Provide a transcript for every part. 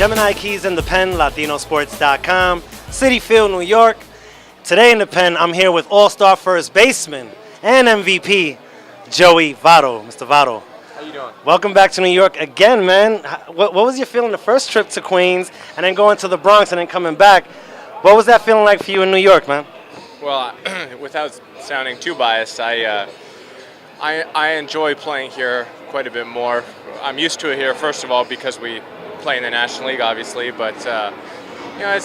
Gemini Keez in the pen, LatinoSports.com, Citi Field, New York. Today in the pen, I'm here with all-star first baseman and MVP, Joey Votto. Mr. Votto. How you doing? Welcome back to New York again, man. What was your feeling the first trip to Queens and then going to the Bronx and then coming back? What was that feeling like for you in New York, man? Well, without sounding too biased, I enjoy playing here quite a bit more. I'm used to it here, first of all, because we play in the National League, obviously. But you know,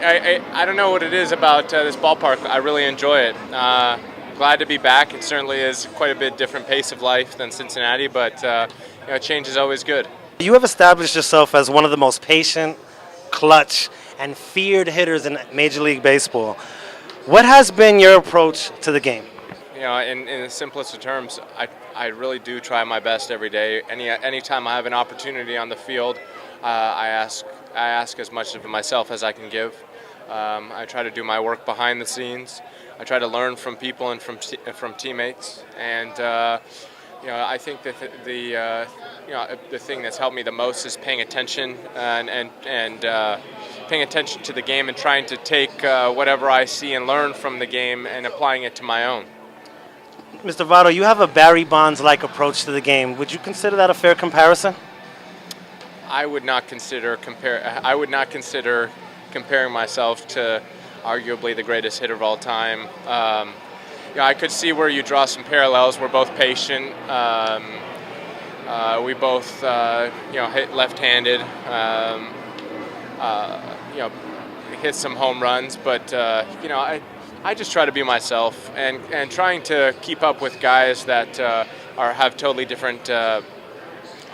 I don't know what it is about this ballpark. I really enjoy it. Glad to be back. It certainly is quite a bit different pace of life than Cincinnati, but you know, change is always good. You have established yourself as one of the most patient, clutch, and feared hitters in Major League Baseball. What has been your approach to the game? You know, in the simplest of terms, I really do try my best every day. Anytime I have an opportunity on the field, I ask as much of myself as I can give. I try to do my work behind the scenes. I try to learn from people and from teammates. And you know, I think that the thing that's helped me the most is paying attention and paying attention to the game and trying to take whatever I see and learn from the game and applying it to my own. Mr. Votto, you have a Barry Bonds-like approach to the game. Would you consider that a fair comparison? I would not consider comparing myself to arguably the greatest hitter of all time. You know, I could see where you draw some parallels. We're both patient. We both, you know, hit left-handed. You know, hit some home runs, but you know, I just try to be myself and trying to keep up with guys that have totally different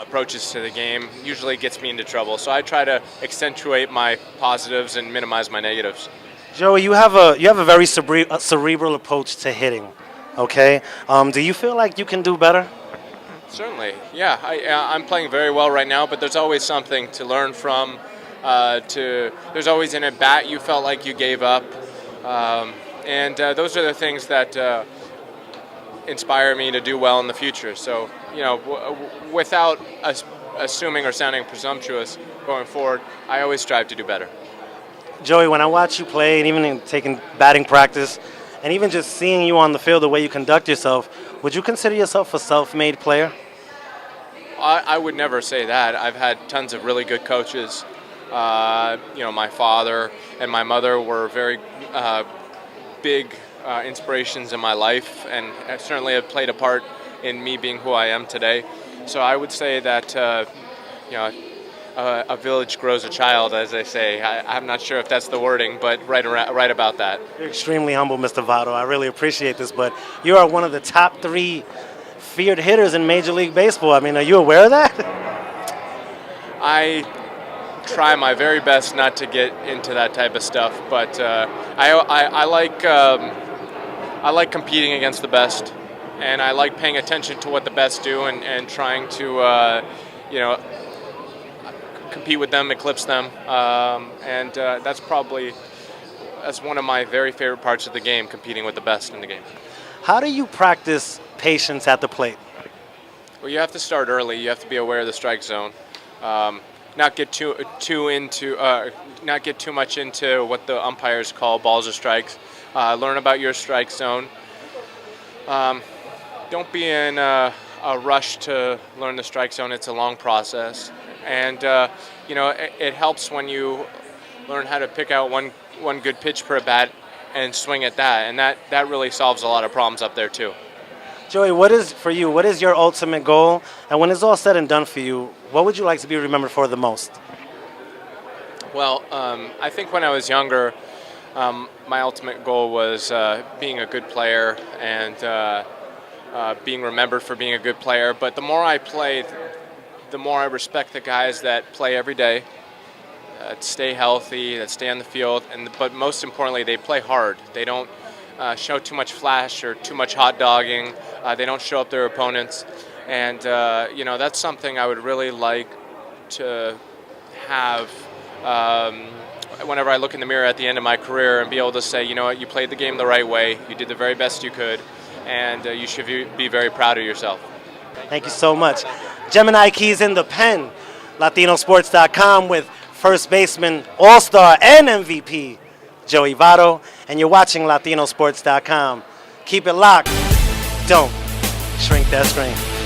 approaches to the game usually gets me into trouble. So I try to accentuate my positives and minimize my negatives. Joey, you have a very cerebral approach to hitting. Okay, do you feel like you can do better? Certainly, yeah. I'm playing very well right now, but there's always something to learn from. There's always an at-bat you felt like you gave up. And those are the things that inspire me to do well in the future. So, you know, without assuming or sounding presumptuous going forward, I always strive to do better. Joey, when I watch you play, and even in taking batting practice, and even just seeing you on the field, the way you conduct yourself, would you consider yourself a self-made player? I would never say that. I've had tons of really good coaches. You know, my father and my mother were very big inspirations in my life, and certainly have played a part in me being who I am today. So I would say that you know, a village grows a child, as they say. I'm not sure if that's the wording, but right about that. You're extremely humble, Mr. Votto. I really appreciate this, but you are one of the top 3 feared hitters in Major League Baseball. I mean, are you aware of that? I try my very best not to get into that type of stuff, but I like competing against the best, and I like paying attention to what the best do and trying to you know, compete with them, eclipse them, and that's one of my very favorite parts of the game, competing with the best in the game. How do you practice patience at the plate? Well, you have to start early. You have to be aware of the strike zone. Not get too much into what the umpires call balls or strikes. Learn about your strike zone. Don't be in a rush to learn the strike zone. It's a long process, and you know, it helps when you learn how to pick out one good pitch per bat and swing at that, and that really solves a lot of problems up there too. Joey, what is your ultimate goal? And when it's all said and done for you, what would you like to be remembered for the most? Well, I think when I was younger, my ultimate goal was being a good player and being remembered for being a good player. But the more I played, the more I respect the guys that play every day, that stay healthy, that stay on the field, but most importantly, they play hard. They don't show too much flash or too much hot dogging. They don't show up their opponents, and you know, that's something I would really like to have whenever I look in the mirror at the end of my career and be able to say, you know what, you played the game the right way, you did the very best you could, and you should be very proud of yourself. Thank you so much. Gemini Keez in the pen, LatinoSports.com with first baseman, all-star, and MVP, Joey Votto, and you're watching LatinoSports.com. Keep it locked. Don't shrink that screen.